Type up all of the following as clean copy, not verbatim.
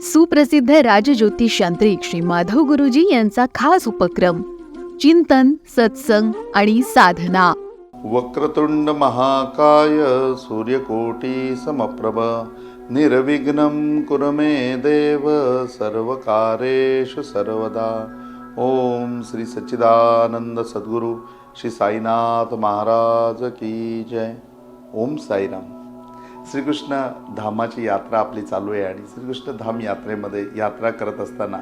सुप्रसिद्ध राजज्योतिषांत्रिक श्री माधव गुरुजी यांचा खास उपक्रम चिंतन, सत्संग आणि साधना. वक्रतुंड महाकाय सूर्यकोटी समप्रभ निर्विघ्नं कुरु मे देव सर्वकारेषु सर्वदा. ओम श्री सच्चिदानंद सद्गुरु श्री साईनाथ महाराज की जय. ओम साईराम. श्रीकृष्ण धामाची यात्रा आपली चालू आहे आणि श्रीकृष्ण धाम यात्रेमध्ये यात्रा करत असताना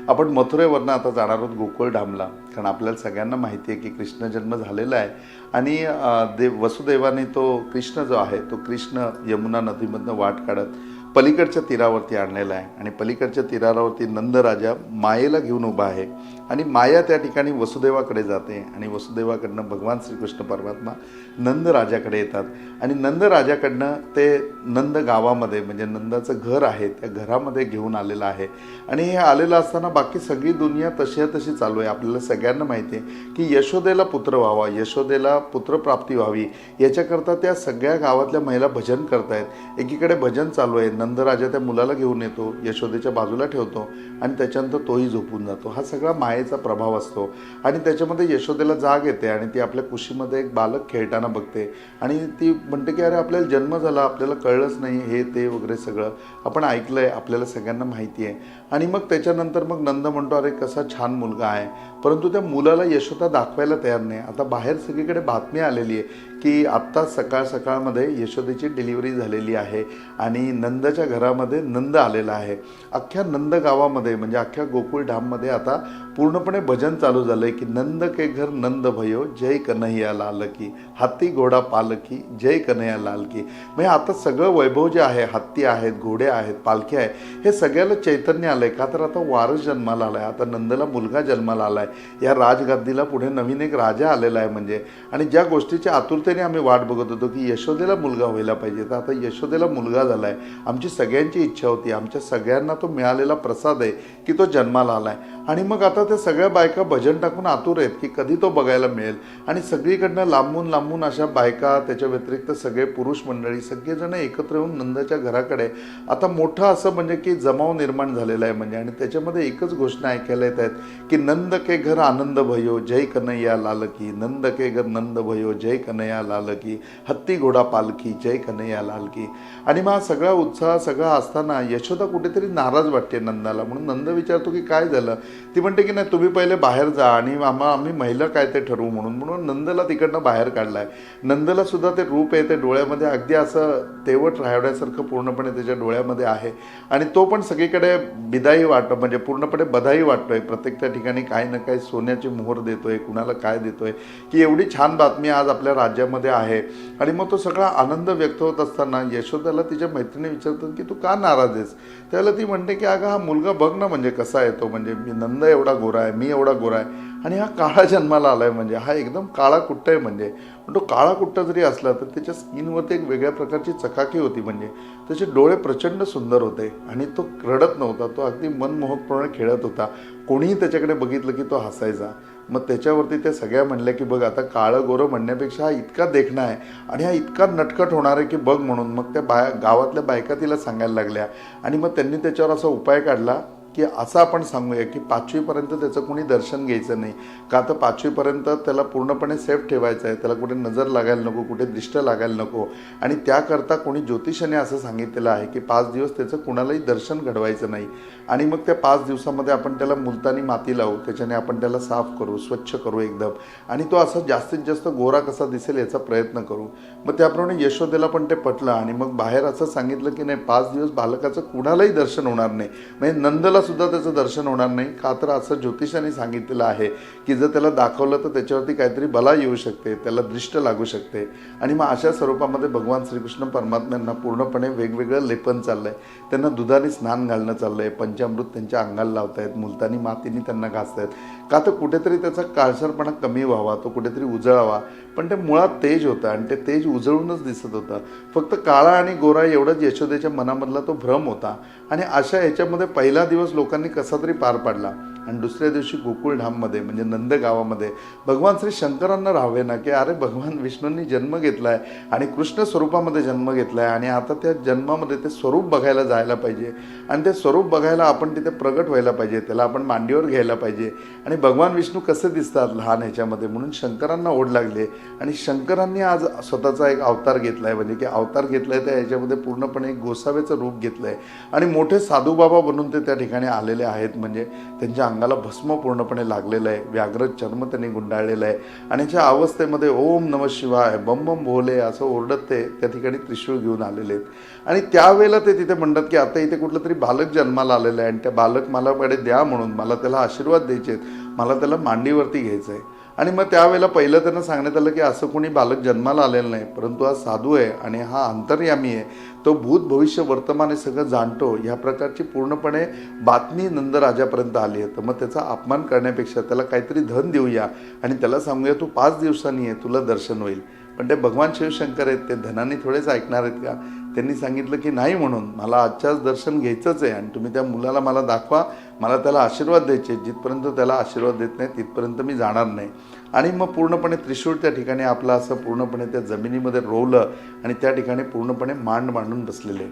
आपण मथुरेवरनं आता जाणार आहोत गोकुळधामला. कारण आपल्याला सगळ्यांना माहिती आहे की कृष्ण जन्म झालेला आहे आणि वसुदेवाने तो कृष्ण जो आहे तो कृष्ण यमुना नदीमधनं वाट काढत पलीकडच्या तीरावरती आणलेला आहे आणि पलीकडच्या तीरावरती नंदराजा मायेला घेऊन उभा आहे आणि माया त्या ठिकाणी वसुदेवाकडे जाते आणि वसुदेवाकडनं भगवान श्रीकृष्ण परमात्मा नंदराजाकडे येतात आणि नंदराजाकडनं ते नंद गावामध्ये म्हणजे नंदाचं घर आहे त्या घरामध्ये घेऊन आलेलं आहे. आणि हे आलेलं असताना बाकी सगळी दुनिया तशी चालू आहे. आपल्याला सगळ्यांना माहिती आहे की यशोदेला पुत्र व्हावा, यशोदेला पुत्रप्राप्ती व्हावी याच्याकरता त्या सगळ्या गावातल्या महिला भजन करतायत. एकीकडे भजन चालू आहे. नंदराजा त्या मुलाला घेऊन येतो, यशोदेच्या बाजूला ठेवतो आणि त्याच्यानंतर तोही झोपून जातो. हा सगळा मायेचा प्रभाव असतो आणि त्याच्यामध्ये यशोदेला जाग येते आणि ती आपल्या कुशीमध्ये एक बालक खेळताना बघते आणि ती म्हणते की अरे आपल्याला जन्म झाला, आपल्याला कळलंच नाही हे ते वगैरे सगळं आपण ऐकलं आहे, आपल्याला सगळ्यांना माहिती आहे. आणि मग त्याच्यानंतर मग नंद म्हणतो अरे कसा छान मुलगा आहे, परंतु त्या मुलाला यशोदा दाखवायला तयार नाही. आता बाहेर सगळीकडे बातमी आलेली आहे की आत्ता सकाळमध्ये यशोदेची डिलिव्हरी झालेली आहे आणि नंदाच्या घरामध्ये नंद आलेला आहे. अख्ख्या नंद गावामध्ये म्हणजे अख्ख्या गोकुळधाममध्ये आता पूर्णपणे भजन चालू झालंय की नंद के घर नंद भयो जय कन्हैया लाल की, हत्ती घोडा पालकी जय कन्हैया लाल की. म्हणजे आता सगळं वैभव जे आहे, हत्ती आहेत, घोडे आहेत, पालखी आहे, हे सगळ्याला चैतन्य आलंय. का तर आता वारस जन्माला आलाय, आता नंदला मुलगा जन्माला आलाय, या राजगादीला पुढे नवीन एक राजा आलेला आहे म्हणजे. आणि ज्या गोष्टीच्या आतुरतेने आम्ही वाट बघत होतो की यशोदेला मुलगा व्हायला पाहिजे, तर आता यशोदेला मुलगा झालाय. आमची सगळ्यांची इच्छा होती, आमच्या सगळ्यांना तो मिळालेला प्रसाद आहे की तो जन्माला आलाय. आणि मग आता त्या सगळ्या बायका भजन टाकून आतुर आहेत की कधी तो बघायला मिळेल. आणि सगळीकडनं लांबून अशा बायका, त्याच्या व्यतिरिक्त सगळे पुरुष मंडळी सगळेजण एकत्र येऊन नंदाच्या घराकडे आता मोठं असं म्हणजे की जमाव निर्माण झालेला आहे म्हणजे. आणि त्याच्यामध्ये एकच घोषणा ऐकायला येत आहेत की नंद के घर आनंद भयो जय कन्हैया लाल की, नंद के घर नंद भयो जय कन्हैया लाल की, हत्ती घोडा पालखी जय कन्हैया लाल की. आणि मग हा सगळा उत्साह सगळा असताना यशोदा कुठेतरी नाराज वाटते नंदाला. म्हणून नंद विचारतो की काय झालं. ती म्हणते की नाही तुम्ही पहिले बाहेर जा आणि आम्ही महिला काय ते ठरवू म्हणून नंदला तिकडनं बाहेर काढलाय. नंदला सुद्धा ते रूप आहे, ते डोळ्यामध्ये अगदी असं तेवट राहण्यासारखं पूर्णपणे त्याच्या डोळ्यामध्ये आहे आणि तो पण सगळीकडे बिदाई वाटतो म्हणजे पूर्णपणे बधाई वाटतोय. प्रत्येक त्या ठिकाणी काही ना काही सोन्याची मोहर देतोय, कुणाला काय देतोय की एवढी छान बातमी आज आपल्या राज्यामध्ये आहे. आणि मग तो सगळा आनंद व्यक्त होत असताना यशोदाला तिच्या मैत्रिणी विचारतात की तू का नाराज आहेस. त्याला ती म्हणते की अगं हा मुलगा बघ ना म्हणजे कसा आहे तो, म्हणजे मी नंद एवढा गोरा आहे, मी एवढा गोरा आहे आणि हा काळा जन्माला आलाय म्हणजे हा एकदम काळा कुट्ट आहे म्हणजे. पण तो काळा कुट्ट जरी असला तर त्याच्या स्किनवरती एक वेगळ्या प्रकारची चकाकी होती म्हणजे. त्याचे डोळे प्रचंड सुंदर होते आणि तो रडत नव्हता, तो अगदी मनमोहकपणे खेळत होता. कोणीही त्याच्याकडे बघितलं की तो हसायचा. मग त्याच्यावरती त्या सगळ्या म्हणल्या की बघ आता काळं गोरं म्हणण्यापेक्षा हा इतका देखणा आहे आणि हा इतका नटखट होणार आहे की बघ म्हणून. मग त्या गावातल्या बायका तिला सांगायला लागल्या आणि मग त्यांनी त्याच्यावर असा उपाय काढला की असं आपण सांगूया की 5वीपर्यंत त्याचं कोणी दर्शन घ्यायचं नाही. का तर 5वीपर्यंत त्याला पूर्णपणे सेफ ठेवायचं आहे, त्याला कुठे नजर लागायला नको, कुठे दृष्ट लागायला नको. आणि त्याकरता कोणी ज्योतिषाने असं सांगितलेलं आहे की 5 दिवस त्याचं कुणालाही दर्शन घडवायचं नाही. आणि मग त्या 5 दिवसामध्ये आपण त्याला मुलतानी माती लावू, त्याच्याने आपण त्याला साफ करू, स्वच्छ करू एकदम आणि तो असा जास्तीत जास्त गोरा कसा दिसेल याचा प्रयत्न करू. मग त्याप्रमाणे यशोदेला पण ते पटलं आणि मग बाहेर असं सांगितलं की नाही 5 दिवस बालकाचं कुणालाही दर्शन होणार नाही, म्हणजे नंदला सुद्धा त्याचं दर्शन होणार नाही. का तर असं ज्योतिषाने सांगितलेलं आहे की जर त्याला दाखवलं तर त्याच्यावरती काहीतरी बला येऊ शकते, त्याला दृष्ट लागू शकते. आणि मग अशा स्वरूपामध्ये भगवान श्रीकृष्ण परमात्म्यांना पूर्णपणे वेगवेगळं लेपन चाललंय. त्यांना दुधाने स्नान घालणं चाललंय, पंचामृत त्यांच्या अंगाला लावतायत, मुलतानी मातीने त्यांना घासतायत. का तर कुठेतरी त्याचा काळसरपणा कमी व्हावा, तो कुठेतरी उजळावा. पण ते मुळात तेज होतं आणि ते तेज उजळूनच दिसत होतं. फक्त काळा आणि गोरा एवढंच यशोदेच्या मनामधला तो भ्रम होता. आणि अशा ह्याच्यामध्ये पहिला दिवस लोकांनी कसा तरी पार पाडला. आणि दुसऱ्या दिवशी गोकुळधाममध्ये म्हणजे नंद गावामध्ये भगवान श्री शंकरांना राहावे ना की अरे भगवान विष्णूंनी जन्म घेतला आहे आणि कृष्ण स्वरूपामध्ये जन्म घेतला आहे आणि आता त्या जन्मामध्ये ते स्वरूप बघायला जायला पाहिजे आणि ते स्वरूप बघायला आपण तिथे प्रगट व्हायला पाहिजे, त्याला आपण मांडीवर घ्यायला पाहिजे आणि भगवान विष्णू कसे दिसतात लहान ह्याच्यामध्ये म्हणून शंकरांना ओढ लागले. आणि शंकरांनी आज स्वतःचा एक अवतार घेतला आहे, म्हणजे की अवतार घेतला आहे त्या ह्याच्यामध्ये पूर्णपणे एक गोसाव्याचं रूप घेतलं आहे आणि मोठे साधूबाबा बनून ते त्या ठिकाणी आलेले आहेत. म्हणजे त्यांच्या अंगाला भस्म पूर्णपणे लागलेलं आहे, व्याघ्र चर्म त्यांनी गुंडाळलेलं आहे आणि त्या अवस्थेमध्ये ओम नमः शिवाय बम बम भोले असं ओरडत ते त्या ठिकाणी त्रिशूळ घेऊन आलेले आहेत. आणि त्यावेळेला ते तिथे म्हणतात की आता इथे कुठलं तरी बालक जन्माला आलेलं आहे आणि त्या बालक मलाकडे द्या म्हणून मला त्याला आशीर्वाद द्यायचे आहेत, मला त्याला मांडीवरती घ्यायचं आहे. आणि मग त्यावेळेला पहिलं त्यांना सांगण्यात आलं की असं कोणी बालक जन्माला आलेलं नाही, परंतु हा साधू आहे आणि हा अंतर्यामी आहे, तो भूत भविष्य वर्तमान हे सगळं जाणतो. ह्या प्रकारची पूर्णपणे बातमी नंदराजापर्यंत आली आहे. तर मग त्याचा अपमान करण्यापेक्षा त्याला काहीतरी धन देऊया आणि त्याला सांगूया तू 5 दिवसांनी आहे, तुला दर्शन होईल. पण ते भगवान शिवशंकर आहेत, ते धनाने थोडेच ऐकणार आहेत का? त्यांनी सांगितलं की नाही, म्हणून मला आजच्याच दर्शन घ्यायचंच आहे आणि तुम्ही त्या मुलाला मला दाखवा, मला त्याला आशीर्वाद द्यायचे, जिथपर्यंत त्याला आशीर्वाद देत नाही तिथपर्यंत मी जाणार नाही. आणि मग पूर्णपणे त्रिशूळ त्या ठिकाणी आपलं असं पूर्णपणे त्या जमिनीमध्ये रोवलं आणि त्या ठिकाणी पूर्णपणे मांड मांडून बसलेले.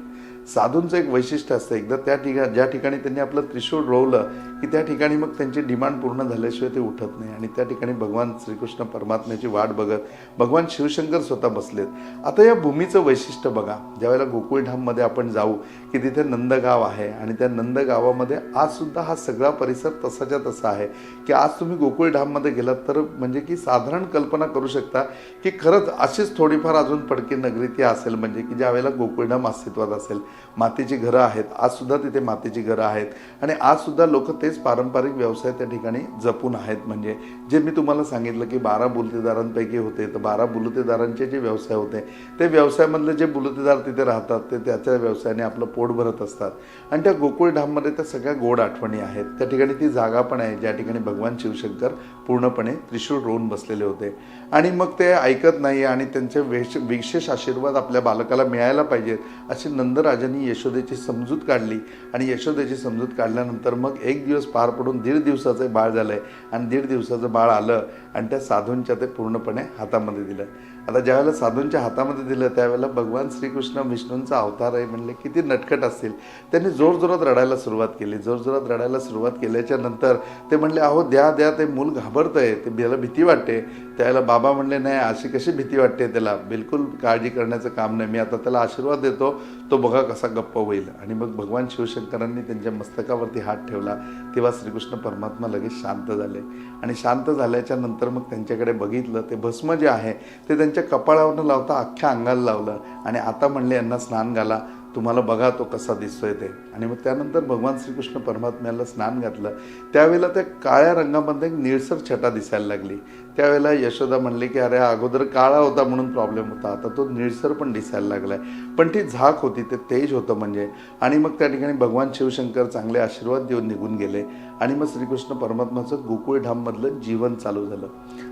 साधूंचं एक वैशिष्ट्य असतं, एकदा त्या ठिकाणी ज्या ठिकाणी त्यांनी आपलं त्रिशूळ रोवलं की त्या ठिकाणी मग त्यांची डिमांड पूर्ण झाल्याशिवाय ते उठत नाही आणि त्या ठिकाणी भगवान श्रीकृष्ण परमात्म्याची वाट बघत भगवान शिवशंकर स्वतः बसलेत. आता या भूमीचं वैशिष्ट्य बघा, ज्यावेळेला गोकुळधाममध्ये आपण जाऊ की तिथे नंदगाव आहे आणि त्या नंदगावामध्ये आजसुद्धा हा सगळा परिसर तसाच्या तसा आहे की आज तुम्ही गोकुळधाममध्ये गेलात तर म्हणजे की साधारण कल्पना करू शकता की खरंच अशीच थोडीफार अजून पडकी नगरी ती असेल, म्हणजे की ज्यावेळेला गोकुळधाम अस्तित्वात असेल. मातीची घरं आहेत, आजसुद्धा तिथे मातीची घरं आहेत आणि आजसुद्धा लोक तेच पारंपरिक व्यवसाय त्या ठिकाणी जपून आहेत. म्हणजे जे मी तुम्हाला सांगितलं की 12 बुलतेदारांपैकी होते, तर 12 बुलतेदारांचे जे व्यवसाय होते ते व्यवसायामधले जे बुलतेदार तिथे राहतात ते त्याच्या व्यवसायाने आपलं पोट भरत असतात. आणि त्या गोकुळधाममध्ये त्या सगळ्या गोड आठवणी आहेत. त्या ठिकाणी ती जागा पण आहे ज्या ठिकाणी भगवान शिवशंकर पूर्णपणे त्रिशूळ रोवून बसलेले होते. आणि मग ते ऐकत नाही आणि त्यांचे विशेष आशीर्वाद आपल्या बालकाला मिळायला पाहिजेत अशी नंदराजांनी यशोदेची समजूत काढली. आणि यशोदेची समजूत काढल्यानंतर मग एक दिवस पार पडून 1.5 दिवसाचं बाळ झालंय आणि 1.5 दिवसाचं बाळ आलं आणि त्या साधूंच्या ते पूर्णपणे हातामध्ये दिलं. आता ज्यावेळेला साधूंच्या हातामध्ये दिलं त्यावेळेला भगवान श्रीकृष्ण विष्णूंचा अवतार आहे म्हणले किती नटखट असतील. त्यांनी जोरजोरात रडायला सुरुवात केली. जोरजोरात रडायला सुरुवात केल्याच्या नंतर ते म्हणले अहो द्या द्या, ते मूल घाबरतंय, ते त्याला भीती वाटते. त्यावेळेला बाबा म्हणले नाही, अशी कशी भीती वाटते त्याला, बिलकुल काळजी करण्याचं काम नाही, मी आता त्याला आशीर्वाद देतो, तो बघा कसा गप्प होईल. आणि मग भगवान शिवशंकरांनी त्यांच्या मस्तकावरती हात ठेवला तेव्हा श्रीकृष्ण परमात्मा लगेच शांत झाले. आणि शांत झाल्याच्या नंतर मग त्यांच्याकडे बघितलं, ते भस्म जे आहे ते त्यांच्या कपाळावर न लावता अख्ख्या अंगाला लावलं आणि आता म्हणले यांना स्नान घाला, तुम्हाला बघा तो कसा दिसतोय ते. आणि मग त्यानंतर भगवान श्रीकृष्ण परमात्म्याला स्नान घातलं. त्यावेळेला त्या काळ्या रंगामध्ये एक निळसर छटा दिसायला लागली. त्यावेळेला यशोदा म्हणली की अरे अगोदर काळा होता म्हणून प्रॉब्लेम होता, आता तो निळसर पण दिसायला लागलाय. पण ती झाक होती, ते तेज होतं म्हणजे. आणि मग त्या ठिकाणी भगवान शिवशंकर चांगले आशीर्वाद देऊन निघून गेले आणि मग श्रीकृष्ण परमात्म्याचं गोकुळधाममधलं जीवन चालू झालं.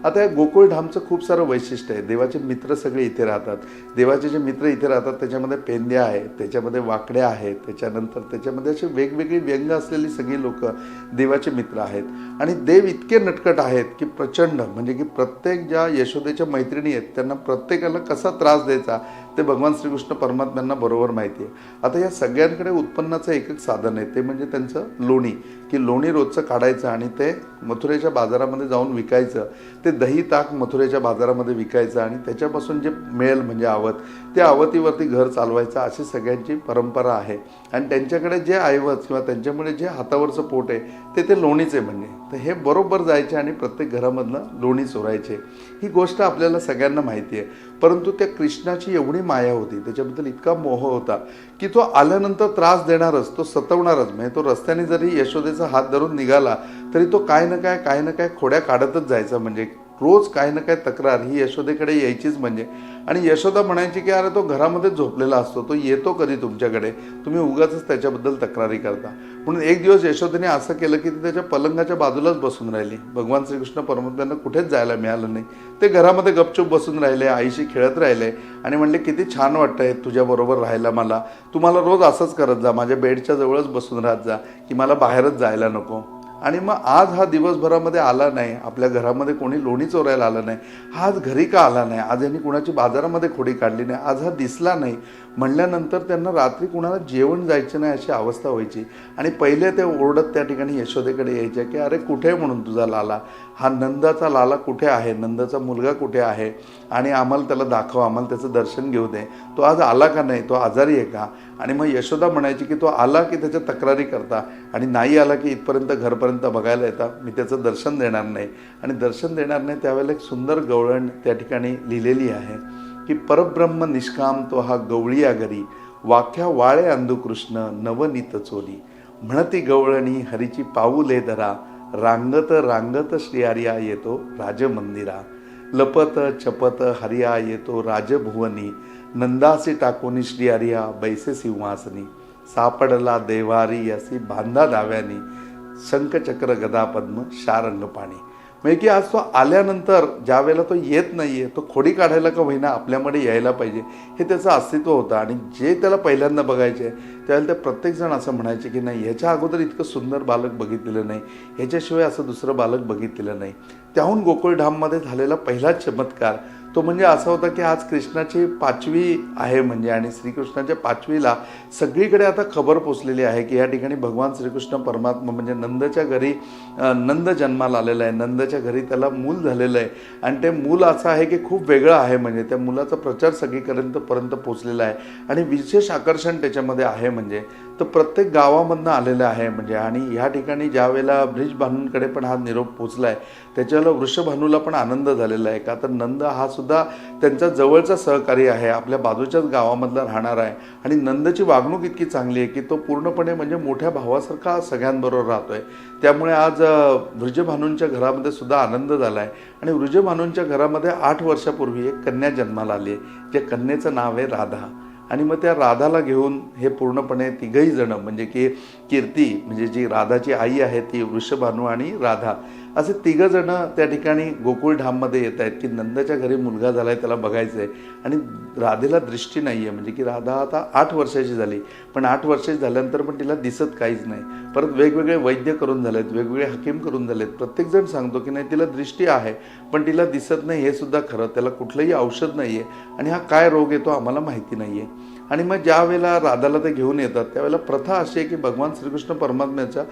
आता या गोकुळधामचं खूप सारं वैशिष्ट्य आहे. देवाचे मित्र सगळे इथे राहतात. देवाचे जे मित्र इथे राहतात त्याच्यामध्ये पेंद्या आहेत, त्याच्यामध्ये वाकड्या आहेत, त्याच्यानंतर त्याच्यामध्ये अशी वेगवेगळी व्यंग असलेली सगळी लोक देवाचे मित्र आहेत. आणि देव इतके नटखट आहेत की प्रचंड, म्हणजे की प्रत्येक ज्या यशोदेच्या मैत्रिणी आहेत त्यांना प्रत्येकाला कसा त्रास द्यायचा ते भगवान श्रीकृष्ण परमात्म्यांना बरोबर माहिती आहे. आता या सगळ्यांकडे उत्पन्नाचं एक साधन आहे, ते म्हणजे त्यांचं लोणी, की लोणी रोजचं काढायचं आणि ते मथुरेच्या बाजारामध्ये जाऊन विकायचं. ते दही ताक मथुरेच्या बाजारामध्ये विकायचं आणि त्याच्यापासून जे मिळेल म्हणजे आवत, त्या आवतीवरती घर चालवायचं, अशी सगळ्यांची परंपरा आहे. आणि त्यांच्याकडे जे ऐवज किंवा त्यांच्यामुळे जे हातावरचं पोट आहे ते लोणीचे म्हणजे. तर हे बरोबर जायचे आणि प्रत्येक घरामधनं लोणी चोरायचे. ही गोष्ट आपल्याला सगळ्यांना माहिती आहे. परंतु त्या कृष्णाची एवढी माया होती, त्याच्याबद्दल इतका मोह होता की तो आल्यानंतर त्रास देणारच, तो सतवणारच. म्हणजे तो रस्त्याने जरी यशोदेचा हात धरून निघाला तरी तो काय ना काय खोड्या काढतच जायचा. म्हणजे रोज काही ना काही तक्रार ही यशोदेकडे यायचीच म्हणजे. आणि यशोदा म्हणायची की अरे तो घरामध्ये झोपलेला असतो, तो येतो कधी तुमच्याकडे, तुम्ही उगाचच त्याच्याबद्दल तक्रारी करता. म्हणून एक दिवस यशोदेने असं केलं की ती त्याच्या पलंगाच्या बाजूलाच बसून राहिली. भगवान श्रीकृष्ण परमात्म्यांना कुठेच जायला मिळालं नाही. ते घरामध्ये गपचूप बसून राहिले, आईशी खेळत राहिले आणि म्हणले किती छान वाटतंय तुझ्याबरोबर राहायला मला, तुम्हाला रोज असंच करत जा, माझ्या बेडच्या जवळच बसून राहत जा, की मला बाहेरच जायला नको. आणि मग आज हा दिवसभरामध्ये आला नाही, आपल्या घरामध्ये कोणी लोणी चोरायला आलं नाही, हा आज घरी का आला नाही, आज यांनी कुणाची बाजारामध्ये खोडी काढली नाही, आज हा दिसला नाही म्हणल्यानंतर त्यांना रात्री कुणाला जेवण जायचं नाही अशी अवस्था व्हायची. आणि पहिले ते ओरडत त्या ठिकाणी यशोदेकडे यायचे की अरे कुठे म्हणून तुझा लाला, हा नंदाचा लाला कुठे आहे, नंदाचा मुलगा कुठे आहे, आणि आम्हाला त्याला दाखव, आम्हाला त्याचं दर्शन घेऊ दे, तो आज आला का नाही, तो आजारी आहे का. आणि मग यशोदा म्हणायची की तो आला की त्याच्या तक्रारी करता, आणि नाही आला की इथपर्यंत घरपर्यंत बघायला येता, मी त्याचं दर्शन देणार नाही. आणि दर्शन देणार नाही त्यावेळेला एक सुंदर गवळण त्या ठिकाणी लिहिलेली आहे की परब्रह्म निष्काम तो हा गवळिया घरी, वाख्या वाळे अंधुकृष्ण नवनीत चोरी, म्हणती गवळणी हरीची पाऊले धरा, रांगत रांगत श्रीहरिया येतो राजमंदिरा, लपत चपत हरिया येतो राजभुवनी, नंदासी टाकोनी श्रीहरिया बैसे सिंहासनी, सापडला देवारी असी बांधा दाव्यानी, शंखचक्र गदा पद्म शारंग पाणी. म्हणजे की आज तो आल्यानंतर ज्या वेळेला तो येत नाहीये, तो खोडी काढायला का होईना आपल्यामध्ये यायला पाहिजे, हे त्याचं अस्तित्व होतं. आणि जे त्याला पहिल्यांदा बघायचे त्यावेळेला ते प्रत्येकजण असं म्हणायचे की नाही, ह्याच्या अगोदर इतकं सुंदर बालक बघितलेलं नाही, ह्याच्याशिवाय असं दुसरं बालक बघितलेलं नाही. त्याहून गोकुळधाममध्ये झालेला पहिला चमत्कार तो म्हणजे असा होता की आज कृष्णाची 5वी आहे म्हणजे, आणि श्रीकृष्णाच्या 5वीला सगळीकडे आता खबर पोचलेली आहे की या ठिकाणी भगवान श्रीकृष्ण परमात्मा म्हणजे नंदच्या घरी नंद जन्माला आलेला आहे, नंदच्या घरी त्याला मूल झालेलं आहे. आणि ते मूल असं आहे की खूप वेगळं आहे, म्हणजे त्या मुलाचा प्रचार सगळीपर्यंत पोचलेला आहे. आणि विशेष आकर्षण त्याच्यामध्ये आहे म्हणजे तो प्रत्येक गावामधनं आलेलं आहे म्हणजे. आणि ह्या ठिकाणी ज्या वेळेला ब्रिजभानूंकडे पण हा निरोप पोचला आहे, त्याच्यावेळेला वृषभानूला पण आनंद झालेला आहे का तर नंद हा सुद्धा त्यांचा जवळचा सहकारी आहे, आपल्या बाजूच्याच गावामधला राहणार आहे. आणि नंदची वागणूक इतकी चांगली आहे की तो पूर्णपणे म्हणजे मोठ्या भावासारखा सगळ्यांबरोबर राहतोय. त्यामुळे आज वृषभानूंच्या घरामध्ये सुद्धा आनंद झाला आहे. आणि वृषभानूंच्या घरामध्ये 8 वर्षापूर्वी एक कन्या जन्माला आली आहे, ज्या कन्येचं नाव आहे राधा. आणि मग त्या राधाला घेऊन हे पूर्णपणे तिघही जण म्हणजे की कीर्ती म्हणजे जी राधाची आई आहे ती, वृषभानू आणि राधा, असे तिघं जण त्या ठिकाणी गोकुळधाममध्ये येत आहेत की नंदाच्या घरी मुलगा झाला आहे त्याला बघायचं आहे. आणि राधेला दृष्टी नाही आहे, म्हणजे की राधा आता 8 वर्षाची झाली, पण 8 वर्षाची झाल्यानंतर पण तिला दिसत काहीच नाही. परत वेगवेगळे वैद्य करून झालेत, वेगवेगळे हकीम करून झालेत, प्रत्येकजण सांगतो की नाही तिला दृष्टी आहे पण तिला दिसत नाही, हे सुद्धा खरं, त्याला कुठलंही औषध नाही आहे आणि हा काय रोग येतो आम्हाला माहिती नाही आहे. आणि मग ज्या वेळेला राधाला ते घेऊन येतात त्यावेळेला प्रथा अशी आहे की भगवान श्रीकृष्ण परमात्म्याचा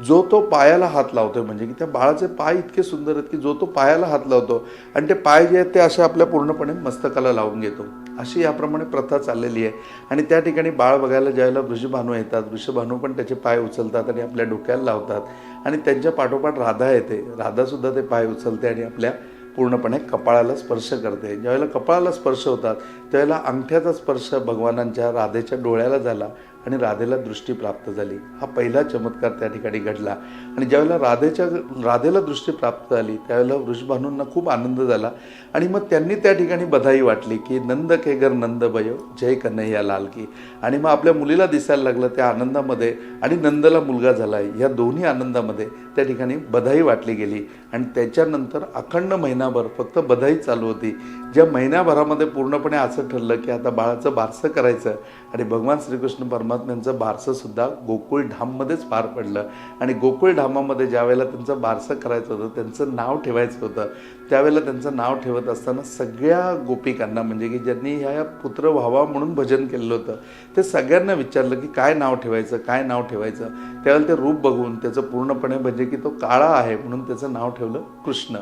जो तो पायाला हात लावतोय, म्हणजे की त्या बाळाचे पाय इतके सुंदर आहेत की जो तो पायाला हात लावतो आणि ते पाय जे आहेत ते असे आपल्या पूर्णपणे मस्तकाला लावून घेतो, अशी याप्रमाणे प्रथा चाललेली आहे. आणि त्या ठिकाणी बाळ बघायला ज्यावेळेला वृषभानू येतात, वृषभानू पण त्याचे पाय उचलतात आणि आपल्या डोक्याला लावतात आणि त्यांच्या पाठोपाठ राधा येते, राधासुद्धा ते पाय उचलते आणि आपल्या पूर्णपणे कपाळाला स्पर्श करते. ज्यावेळेला कपाळाला स्पर्श होतात त्यावेळेला अंगठ्याचा स्पर्श भगवानांच्या राधेच्या डोळ्याला झाला आणि राधेला दृष्टी प्राप्त झाली. हा पहिला चमत्कार त्या ठिकाणी घडला. आणि ज्यावेळेला राधेला दृष्टी प्राप्त झाली त्यावेळेला वृषभानूंना खूप आनंद झाला आणि मग त्यांनी त्या ठिकाणी बधाई वाटली की नंद केगर नंद भयो जय कन्हैया लाल की. आणि मग आपल्या मुलीला दिसायला लागलं त्या आनंदामध्ये आणि नंदला मुलगा झाला आहे, या दोन्ही आनंदामध्ये त्या ठिकाणी बधाई वाटली गेली. आणि त्याच्यानंतर अखंड महिनाभर फक्त बधाई चालू होती. ज्या महिन्याभरामध्ये पूर्णपणे असं ठरलं की आता बाळाचं बारसं करायचं आणि भगवान श्रीकृष्ण परमात्म्यांचं बारसं सुद्धा गोकुळधाममध्येच पार पडलं. आणि गोकुळधामामध्ये ज्या वेळेला त्यांचं बारसं करायचं होतं, त्यांचं नाव ठेवायचं होतं, त्यावेळेला त्यांचं नाव ठेवत असताना सगळ्या गोपिकांना म्हणजे की ज्यांनी ह्या पुत्र व्हावा म्हणून भजन केलेलं होतं ते सगळ्यांना विचारलं की काय नाव ठेवायचं, काय नाव ठेवायचं. त्यावेळेला ते रूप बघून त्याचं पूर्णपणे म्हणजे की तो काळा आहे म्हणून त्याचं नाव ठेवलं कृष्ण.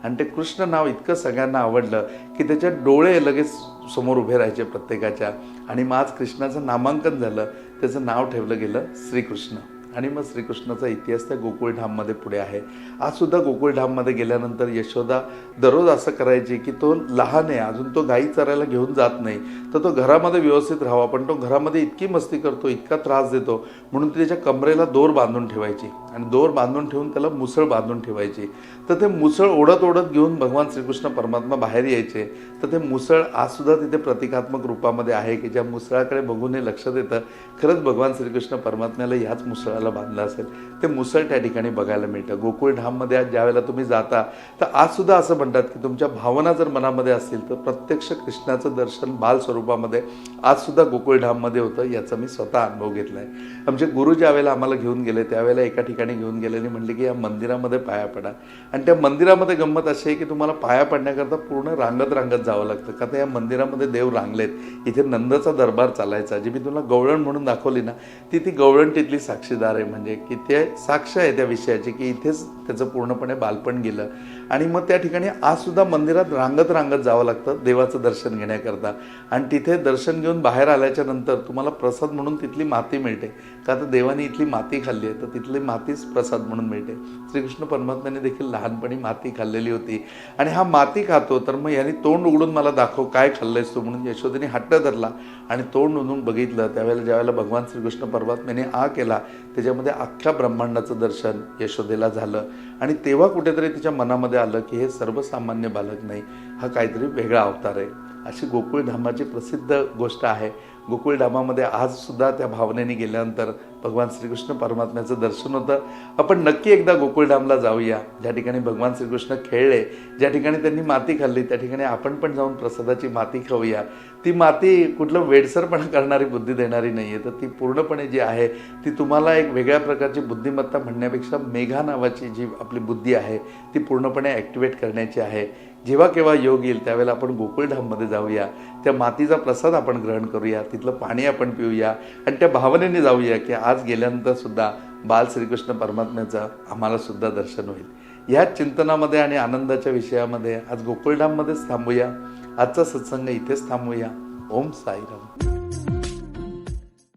आणि ते कृष्ण नाव इतकं सगळ्यांना आवडलं की त्याच्या डोळे लगेच समोर उभे राहायचे प्रत्येकाच्या. आणि मग आज कृष्णाचं नामांकन झालं, त्याचं नाव ठेवलं गेलं श्रीकृष्ण. आणि मग श्रीकृष्णाचा इतिहास त्या गोकुळधाममध्ये पुढे आहे. आज सुद्धा गोकुळधाममध्ये गेल्यानंतर यशोदा दररोज असं करायची की तो लहान आहे, अजून तो गाई चरायला घेऊन जात नाही, तर तो घरामध्ये व्यवस्थित राहावा, पण तो घरामध्ये इतकी मस्ती करतो, इतका त्रास देतो, म्हणून ती त्याच्या कमरेला दोर बांधून ठेवायची आणि दोर बांधून ठेवून त्याला मुसळ बांधून ठेवायची. तर ते मुसळ ओढत ओढत घेऊन भगवान श्रीकृष्ण परमात्मा बाहेर यायचे. तर ते मुसळ आज सुद्धा तिथे प्रतिकात्मक रूपामध्ये आहे की ज्या मुसळाकडे बघून हे लक्षात येतं खरंच भगवान श्रीकृष्ण परमात्म्याला ह्याच मुसळाला बांधलं असेल. ते मुसळ त्या ठिकाणी बघायला मिळतं. गोकुळधाममध्ये आज ज्या वेळेला तुम्ही जाता तर आज सुद्धा असं म्हणतात की तुमच्या भावना जर मनामध्ये असतील तर प्रत्यक्ष कृष्णाचं दर्शन बाल स्वरूपामध्ये आज सुद्धा गोकुळधाममध्ये होतं. याचा मी स्वतः अनुभव घेतला आहे. आमचे गुरु ज्या वेळेला आम्हाला घेऊन गेले त्यावेळेला एका ठिकाणी घेऊन गेले आणि म्हणले की या मंदिरामध्ये पाया पडा. आणि त्या मंदिरामध्ये गंमत अशी आहे की तुम्हाला पाया पडण्याकरता पूर्ण रांगत रांगत जावं लागतं, का तर या मंदिरामध्ये देव रांगलेत. इथे नंदचा दरबार चालायचा, जी मी तुला गवळण म्हणून दाखवली ना, ती गवळण तिथली साक्षीदार आहे. म्हणजे की ते साक्ष आहे त्या विषयाची की इथेच त्याचं पूर्णपणे बालपण गेलं. आणि मग त्या ठिकाणी आज सुद्धा मंदिरात रांगत रांगत जावं लागतं देवाचं दर्शन घेण्याकरता. आणि तिथे दर्शन घेऊन बाहेर आल्याच्या नंतर तुम्हाला प्रसाद म्हणून तिथली माती मिळते, का तर देवानी इथली माती खाल्ली आहे, तर तिथली मातीच प्रसाद म्हणून मिळते. श्रीकृष्ण परमात्म्याने देखील लहानपणी माती खाल्लेली होती आणि हा माती खातो तर मग याने तोंड उघडून मला दाखव काय खाल्लंयस तू, म्हणून यशोदेने हट्ट धरला आणि तोंड उघडून बघितलं. त्यावेळेला ज्यावेळेला भगवान श्रीकृष्ण परमात्म्याने केला त्याच्यामध्ये अख्ख्या ब्रह्मांडाचं दर्शन यशोदेला झालं. आणि तेव्हा कुठेतरी तिच्या मनामध्ये आलं की हे सर्वसामान्य बालक नाही, हा काहीतरी वेगळा अवतार आहे. अशी गोकुळधामाची प्रसिद्ध गोष्ट आहे. गोकुळधामामध्ये आज सुद्धा त्या भावनेने गेल्यानंतर भगवान श्रीकृष्ण परमात्म्याचं दर्शन होतं. आपण नक्की एकदा गोकुळधामला जाऊया, ज्या ठिकाणी भगवान श्रीकृष्ण खेळले, ज्या ठिकाणी त्यांनी माती खाल्ली, त्या ठिकाणी आपण पण जाऊन प्रसादाची माती खाऊया. ती माती कुठलं वेडसरपणा करणारी बुद्धी देणारी नाही आहे, तर ती पूर्णपणे जी आहे ती तुम्हाला एक वेगळ्या प्रकारची बुद्धिमत्ता म्हणण्यापेक्षा मेघा नावाची जी आपली बुद्धी आहे ती पूर्णपणे ॲक्टिवेट करण्याची आहे. जेव्हा केव्हा योग येईल त्यावेळेला आपण गोकुळधाममध्ये जाऊया, त्या मातीचा प्रसाद आपण ग्रहण करूया, तिथलं पाणी आपण पिऊया आणि त्या भावनेने जाऊया की आज गेल्यानंतर सुद्धा बाल श्रीकृष्ण परमात्म्याचं आम्हाला सुद्धा दर्शन होईल. या चिंतनामध्ये आणि आनंदाच्या विषयामध्ये आज गोकुळधाममध्येच थांबूया. आजचा सत्संग इथेच थांबूया. ओम साईराम.